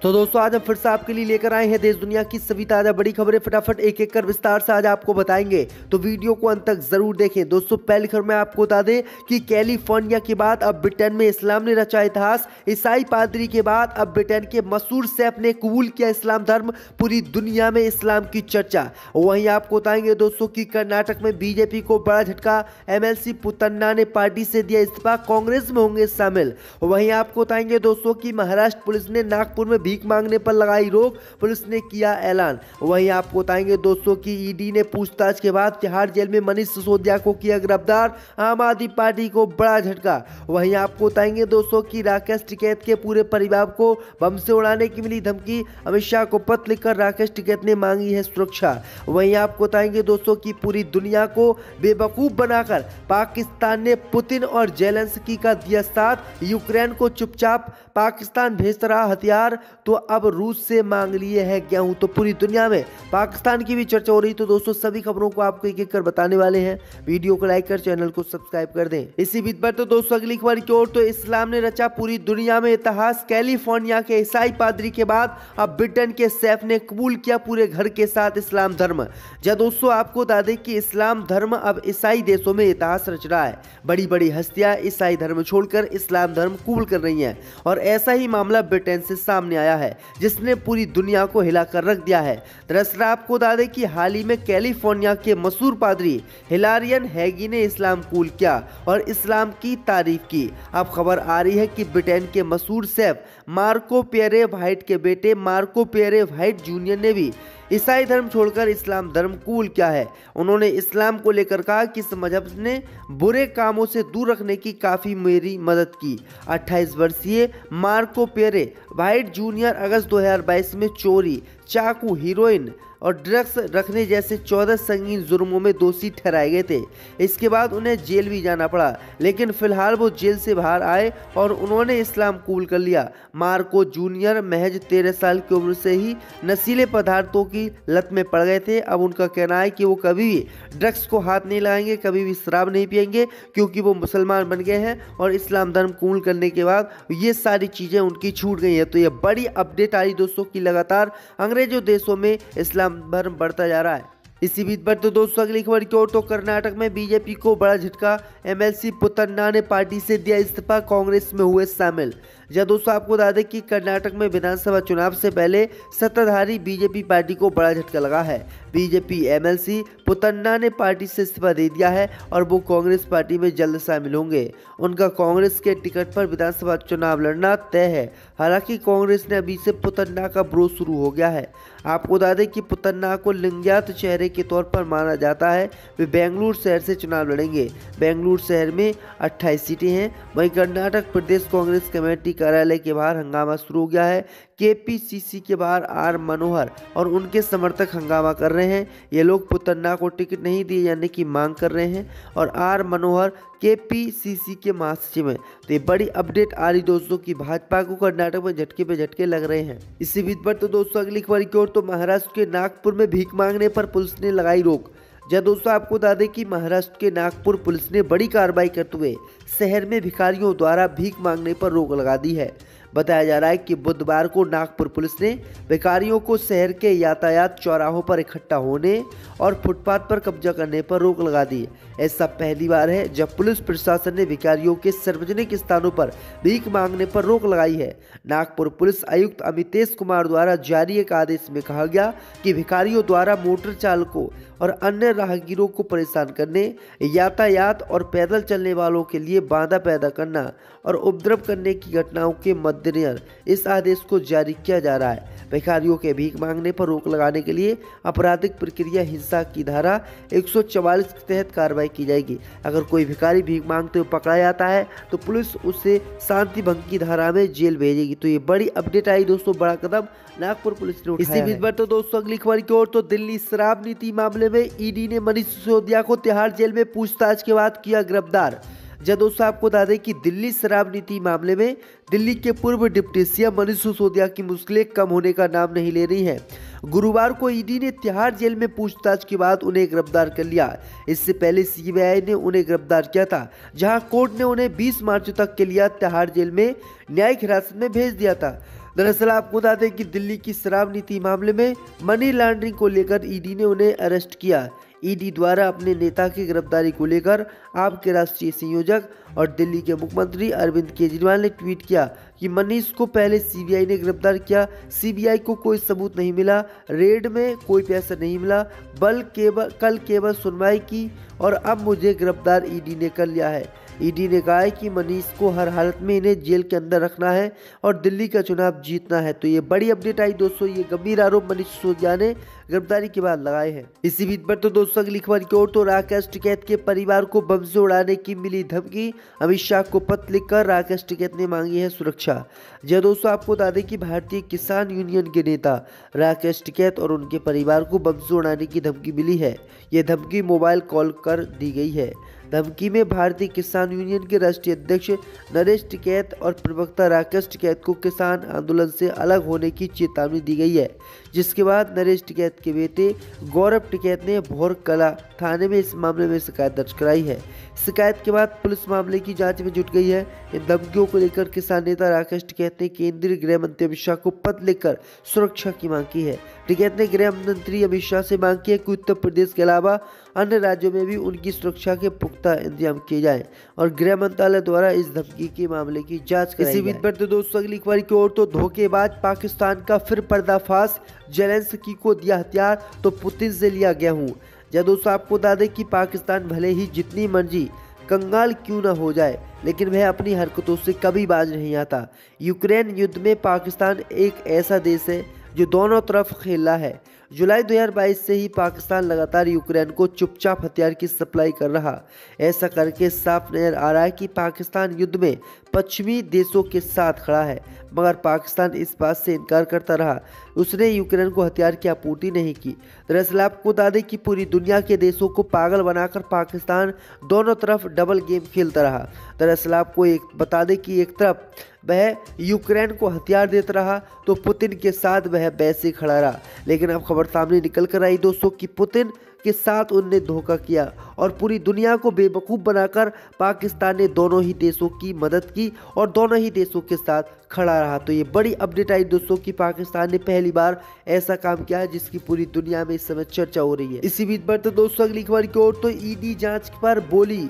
तो दोस्तों आज हम फिर से आपके लिए लेकर आए हैं देश दुनिया की सभी ताजा बड़ी खबरें। फटाफट एक एक कर विस्तार से आज आपको बताएंगे, तो वीडियो को अंत तक जरूर देखें। दोस्तों पहली खबर में आपको बता दें कि कैलिफोर्निया के बाद अब ब्रिटेन में इस्लाम ने रचा इतिहास। ईसाई पादरी के बाद अब ब्रिटेन के मशहूर शेफ ने कबूल किया इस्लाम धर्म। पूरी दुनिया में इस्लाम की चर्चा। वहीं आपको बताएंगे दोस्तों की कर्नाटक में बीजेपी को बड़ा झटका। एमएलसी पुतन्ना ने पार्टी से दिया इस्तीफा, कांग्रेस में होंगे शामिल। वहीं आपको बताएंगे दोस्तों की महाराष्ट्र पुलिस ने नागपुर में भीख मांगने पर लगाई रोक, पुलिस ने किया ऐलान। वहीं आपको बताएंगे दोस्तों की ईडी ने पूछताछ के बाद तिहाड़ जेल में मनीष सिसोदिया को किया गिरफ्तार। आम आदमी पार्टी को बड़ा झटका। वहीं आपको बताएंगे दोस्तों की राकेश टिकैत के पूरे परिवार को बम से उड़ाने की मिली धमकी। अमित शाह को पत्र लिखकर राकेश टिकैत ने मांगी है सुरक्षा। वहीं आपको बताएंगे दोस्तों की पूरी दुनिया को बेवकूफ बनाकर पाकिस्तान ने पुतिन और जेलेंस्की का दिया साथ। यूक्रेन को चुपचाप पाकिस्तान भेज रहा हथियार, तो अब रूस से मांग लिए है गेहूं। तो पूरी दुनिया में पाकिस्तान की भी चर्चा हो रही। तो दोस्तों सभी खबरों को आपको एक एक कर बताने वाले हैं। वीडियो को लाइक कर चैनल को सब्सक्राइब कर दें। इसी बीच पर तो दोस्तों अगली खबर की ओर, तो इस्लाम ने रचा पूरी दुनिया में इतिहास। कैलिफोर्निया के ईसाई पादरी के बाद अब ब्रिटेन के शेफ ने कबूल किया पूरे घर के साथ इस्लाम धर्म। जब दोस्तों आपको बता दें कि इस्लाम धर्म अब ईसाई देशों में इतिहास रच रहा है। बड़ी बड़ी हस्तियां ईसाई धर्म छोड़कर इस्लाम धर्म कबूल कर रही हैं और ऐसा ही मामला ब्रिटेन से सामने आया है, जिसने पूरी दुनिया को हिलाकर रख दिया है। दरअसल आपको बता दें कि हाल ही में कैलिफोर्निया के मशहूर पादरी हिलारियन हैगी ने इस्लाम कबूल किया और इस्लाम की तारीफ की। अब खबर आ रही है कि ब्रिटेन के मशहूर शेफ मार्को पियरे व्हाइट के बेटे मार्को पियरे व्हाइट जूनियर ने भी ईसाई धर्म छोड़कर इस्लाम धर्म कबूल किया है। उन्होंने इस्लाम को लेकर कहा कि इस मजहब ने बुरे कामों से दूर रखने की काफ़ी मेरी मदद की। 28 वर्षीय मार्को पियरे व्हाइट जूनियर अगस्त 2022 में चोरी, चाकू, हीरोइन और ड्रग्स रखने जैसे 14 संगीन जुर्मों में दोषी ठहराए गए थे। इसके बाद उन्हें जेल भी जाना पड़ा, लेकिन फिलहाल वो जेल से बाहर आए और उन्होंने इस्लाम कबूल कर लिया। मार्को जूनियर महज 13 साल की उम्र से ही नशीले पदार्थों की लत में पड़ गए थे। अब उनका कहना है कि वो कभी भी ड्रग्स को हाथ नहीं लगाएंगे, कभी भी शराब नहीं पिएंगे, क्योंकि वो मुसलमान बन गए हैं और इस्लाम धर्म कबूल करने के बाद ये सारी चीज़ें उनकी छूट गई हैं। तो ये बड़ी अपडेट आई दोस्तों की लगातार अंग्रेजों देशों में इस्लाम धर्म बढ़ता जा रहा है। इसी बीच पर तो दोस्तों अगली खबर की ओर, तो कर्नाटक में बीजेपी को बड़ा झटका। एमएलसी पुतन्ना ने पार्टी से दिया इस्तीफा, कांग्रेस में हुए शामिल। जब दोस्तों आपको बता दें कि कर्नाटक में विधानसभा चुनाव से पहले सत्ताधारी बीजेपी पार्टी को बड़ा झटका लगा है। बीजेपी एमएलसी पुतन्ना ने पार्टी से इस्तीफा दे दिया है और वो कांग्रेस पार्टी में जल्द शामिल होंगे। उनका कांग्रेस के टिकट पर विधानसभा चुनाव लड़ना तय है। हालांकि कांग्रेस ने अभी से पुतन्ना का विरोध शुरू हो गया है। आपको बता दें कि पुतन्ना को लिंगायत चेहरे के तौर पर माना जाता है। वे बेंगलुरु शहर से चुनाव लड़ेंगे। बेंगलुरु शहर में 28 सीटें हैं। वहीं कर्नाटक प्रदेश कांग्रेस कमेटी कार्यालय के बाहर हंगामा शुरू हो गया है। केपीसीसी के बाहर आर मनोहर और उनके समर्थक हंगामा कर रहे हैं। ये लोग पुतन्ना को टिकट नहीं दिए जाने की मांग कर रहे हैं और आर मनोहर केपीसीसी के महासचिव हैं। तो ये बड़ी अपडेट आ रही दोस्तों की भाजपा को कर्नाटक में झटके पे झटके लग रहे हैं। इसी बीच पर तो दोस्तों अगली खबर की ओर, तो महाराष्ट्र के नागपुर में भीख मांगने पर पुलिस ने लगाई रोक। जब दोस्तों आपको बता दें कि महाराष्ट्र के नागपुर पुलिस ने बड़ी कार्रवाई करते हुए शहर में भिखारियों द्वारा भीख मांगने पर रोक लगा दी है। बताया जा रहा है कि बुधवार को नागपुर पुलिस ने भिखारियों को शहर के यातायात चौराहों पर इकट्ठा होने और फुटपाथ पर कब्जा करने पर रोक लगा दी। ऐसा पहली बार है जब पुलिस प्रशासन ने भिखारियों के सार्वजनिक स्थानों पर भीख मांगने पर रोक लगाई है। नागपुर पुलिस आयुक्त अमितेश कुमार द्वारा जारी एक आदेश में कहा गया कि भिखारियों द्वारा मोटर चालकों और अन्य राहगीरों को परेशान करने, यातायात और पैदल चलने वालों के लिए बाधा पैदा करना और उपद्रव करने की घटनाओं के मद्देनजर इस आदेश को जारी किया जा रहा है। भिखारियों के भीख मांगने पर रोक लगाने के लिए आपराधिक प्रक्रिया हिंसा की धारा 144 के तहत कार्रवाई की जाएगी। अगर कोई भिखारी भीख मांगते हुए पकड़ा जाता है तो पुलिस उसे शांति भंग की धारा में जेल भेजेगी। तो ये बड़ी अपडेट आई दोस्तों, बड़ा कदम नागपुर पुलिस ने उठाया। इसी बीच पर तो दोस्तों अगली खबर की ओर, तो दिल्ली शराब नीति मामले में ईडी ने मनीष सिसोदिया को तिहाड़ जेल में पूछताछ के बाद किया गिरफ्तार। जब दोस्तों आपको बता दें कि दिल्ली शराब नीति मामले में दिल्ली के पूर्व डिप्टी सीएम मनीष सिसोदिया की मुश्किलें कम होने का नाम नहीं ले रही हैं। गुरुवार को ईडी ने तिहाड़ जेल में पूछताछ के बाद उन्हें गिरफ्तार कर लिया। इससे पहले सीबीआई ने उन्हें गिरफ्तार किया था, जहां कोर्ट ने उन्हें 20 मार्च तक के लिए तिहाड़ जेल में न्यायिक हिरासत में भेज दिया था। दरअसल आपको बता दें कि दिल्ली की शराब नीति मामले में मनी लॉन्ड्रिंग को लेकर ईडी ने उन्हें अरेस्ट किया। ईडी द्वारा अपने नेता की गिरफ्तारी को लेकर आप के राष्ट्रीय संयोजक और दिल्ली के मुख्यमंत्री अरविंद केजरीवाल ने ट्वीट किया कि मनीष को पहले सीबीआई ने गिरफ्तार किया, सीबीआई को कोई सबूत नहीं मिला, रेड में कोई पैसा नहीं मिला, कल केवल सुनवाई की और अब मुझे गिरफ्तार ईडी ने कर लिया है। ईडी ने कहा है कि मनीष को हर हालत में इन्हें जेल के अंदर रखना है और दिल्ली का चुनाव जीतना है। तो ये बड़ी अपडेट आई दोस्तों, ये गंभीर आरोप मनीष सिसोदिया ने गिरफ्तारी के बाद लगाए हैं। इसी बीच पर तो दोस्तों अगली खबर की ओर तो राकेश टिकैत के परिवार को बम से उड़ाने की मिली धमकी, अमित शाह को पत्र लिखकर राकेश टिकैत ने मांगी है सुरक्षा। जी दोस्तों, आपको बता दें कि भारतीय किसान यूनियन के नेता राकेश टिकैत और उनके परिवार को बम से उड़ाने की धमकी मिली है। ये धमकी मोबाइल कॉल कर दी गई है। धमकी में भारतीय किसान यूनियन के राष्ट्रीय अध्यक्ष नरेश टिकैत और प्रवक्ता राकेश टिकैत को किसान आंदोलन से अलग होने की चेतावनी दी गई है, जिसके बाद नरेश टिकैत के बेटे गौरव टिकैत ने भोर कला थाने में इस मामले में शिकायत दर्ज कराई है। शिकायत के बाद पुलिस मामले की जांच में जुट गई है। इन धमकियों को लेकर किसान नेता राकेश टिकैत ने केंद्रीय गृह मंत्री अमित शाह को पत्र लिखकर सुरक्षा की मांग की है। टिकैत ने गृह मंत्री अमित शाह से मांग की है कि उत्तर प्रदेश के अलावा अन्य राज्यों में भी उनकी सुरक्षा के पुख्ता इंतजाम किए जाएं और गृह मंत्रालय द्वारा इस धमकी के मामले की जांच कराई जाए। इसी बीच पर तो दोस्तों अगली खबर की ओर तो धोखेबाज पाकिस्तान का फिर पर्दाफाश, जेलेंस्की को दिया हथियार तो पुतिन से लिया गया हूँ। जब दोस्तों आपको बता दें कि पाकिस्तान भले ही जितनी मर्जी कंगाल क्यों न हो जाए, लेकिन वह अपनी हरकतों से कभी बाज नहीं आता। यूक्रेन युद्ध में पाकिस्तान एक ऐसा देश है जो दोनों तरफ खेला है। जुलाई 2022 से ही पाकिस्तान लगातार यूक्रेन को चुपचाप हथियार की सप्लाई कर रहा। ऐसा करके साफ नजर आ रहा है कि पाकिस्तान युद्ध में पश्चिमी देशों के साथ खड़ा है, मगर पाकिस्तान इस बात से इनकार करता रहा। उसने यूक्रेन को हथियार की आपूर्ति नहीं की। दरअसल आपको बता दें कि पूरी दुनिया के देशों को पागल बनाकर पाकिस्तान दोनों तरफ डबल गेम खेलता रहा। दरअसल आपको एक बता दें कि एक तरफ वह यूक्रेन को हथियार देता रहा तो पुतिन के साथ वह वैसे खड़ा रहा। लेकिन अब खबर सामने निकल कर आई दोस्तों कि पुतिन के साथ उनने धोखा किया और पूरी दुनिया को बेवकूफ़ बनाकर पाकिस्तान ने दोनों ही देशों की मदद की और दोनों ही देशों के साथ खड़ा रहा। तो ये बड़ी अपडेट आई दोस्तों कि पाकिस्तान ने पहली बार ऐसा काम किया है जिसकी पूरी दुनिया में इस समय चर्चा हो रही है। इसी बीच पर तो दोस्तों अगली खबर की ओर तो ईडी जांच पर बोली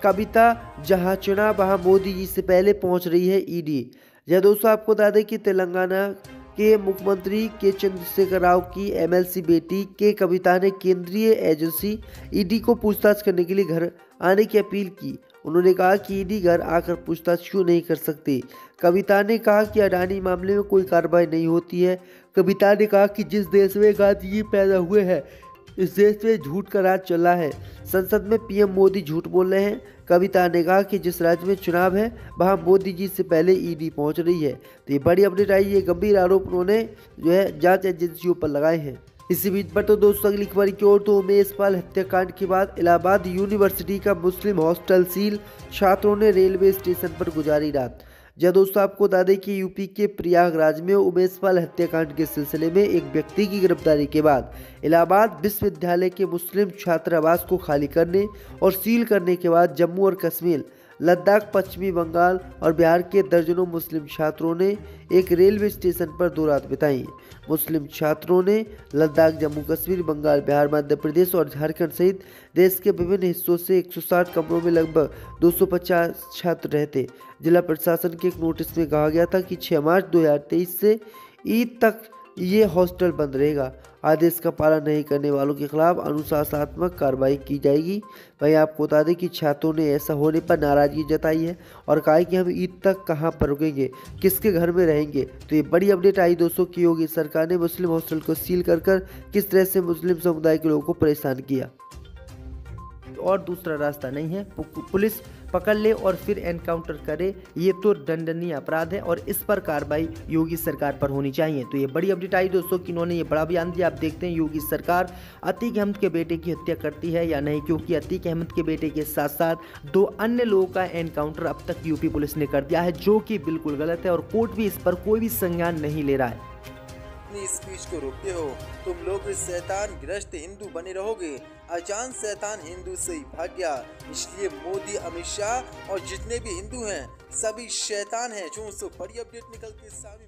कविता, जहां चुनाव वहां मोदी जी से पहले पहुंच रही है ईडी। यह दोस्तों आपको बता दें कि तेलंगाना के मुख्यमंत्री के चंद्रशेखर राव की एमएलसी बेटी के कविता ने केंद्रीय एजेंसी ईडी को पूछताछ करने के लिए घर आने की अपील की। उन्होंने कहा कि ईडी घर आकर पूछताछ क्यों नहीं कर सकती। कविता ने कहा कि अडानी मामले में कोई कार्रवाई नहीं होती है। कविता ने कहा कि जिस देश में गांधी जी पैदा हुए हैं, इस देश में झूठ का राज चल रहा है। संसद में पीएम मोदी झूठ बोल रहे हैं। कविता ने कहा कि जिस राज्य में चुनाव है वहां मोदी जी से पहले ईडी पहुंच रही है। तो ये बड़ी अपडेट आई। ये गंभीर आरोप उन्होंने जो है जांच एजेंसियों पर लगाए हैं। इसी बीच पर तो दोस्तों अगली खबर की ओर तो उमेश पाल हत्याकांड के बाद इलाहाबाद यूनिवर्सिटी का मुस्लिम हॉस्टल सील, छात्रों ने रेलवे स्टेशन पर गुजारी रात। जब दोस्तों आपको बता दें कि यूपी के प्रयागराज में उमेश पाल हत्याकांड के सिलसिले में एक व्यक्ति की गिरफ्तारी के बाद इलाहाबाद विश्वविद्यालय के मुस्लिम छात्रावास को खाली करने और सील करने के बाद जम्मू और कश्मीर, लद्दाख, पश्चिमी बंगाल और बिहार के दर्जनों मुस्लिम छात्रों ने एक रेलवे स्टेशन पर 2 रात बिताई। मुस्लिम छात्रों ने लद्दाख, जम्मू कश्मीर, बंगाल, बिहार, मध्य प्रदेश और झारखंड सहित देश के विभिन्न हिस्सों से 160 कमरों में लगभग 250 छात्र रहते। जिला प्रशासन के एक नोटिस में कहा गया था कि 6 मार्च 2023 से ईद तक ये हॉस्टल बंद रहेगा। आदेश का पालन नहीं करने वालों के खिलाफ अनुशासनात्मक कार्रवाई की जाएगी। वहीं आपको बता दें कि छात्रों ने ऐसा होने पर नाराजगी जताई है और कहा है कि हम ईद तक कहां पर रुकेंगे, किसके घर में रहेंगे। तो ये बड़ी अपडेट आई दोस्तों कि योगी सरकार ने मुस्लिम हॉस्टल को सील कर किस तरह से मुस्लिम समुदाय के लोगों को परेशान किया। और दूसरा रास्ता नहीं है, पुलिस पकड़ ले और फिर एनकाउंटर करे, ये तो दंडनीय अपराध है और इस पर कार्रवाई योगी सरकार पर होनी चाहिए। तो ये बड़ी अपडेट आई दोस्तों कि इन्होंने ये बड़ा बयान दिया। आप देखते हैं योगी सरकार अतीक अहमद के बेटे की हत्या करती है या नहीं, क्योंकि अतीक अहमद के बेटे के साथ साथ 2 अन्य लोगों का एनकाउंटर अब तक यूपी पुलिस ने कर दिया है, जो कि बिल्कुल गलत है और कोर्ट भी इस पर कोई भी संज्ञान नहीं ले रहा है। अपनी स्पीच को रोकते हो, तुम लोग शैतान ग्रस्त हिंदू बने रहोगे। अचानक शैतान हिंदू से ही भाग गया, इसलिए मोदी, अमित शाह और जितने भी हिंदू हैं सभी शैतान हैं। जो बड़ी अपडेट निकल के सामने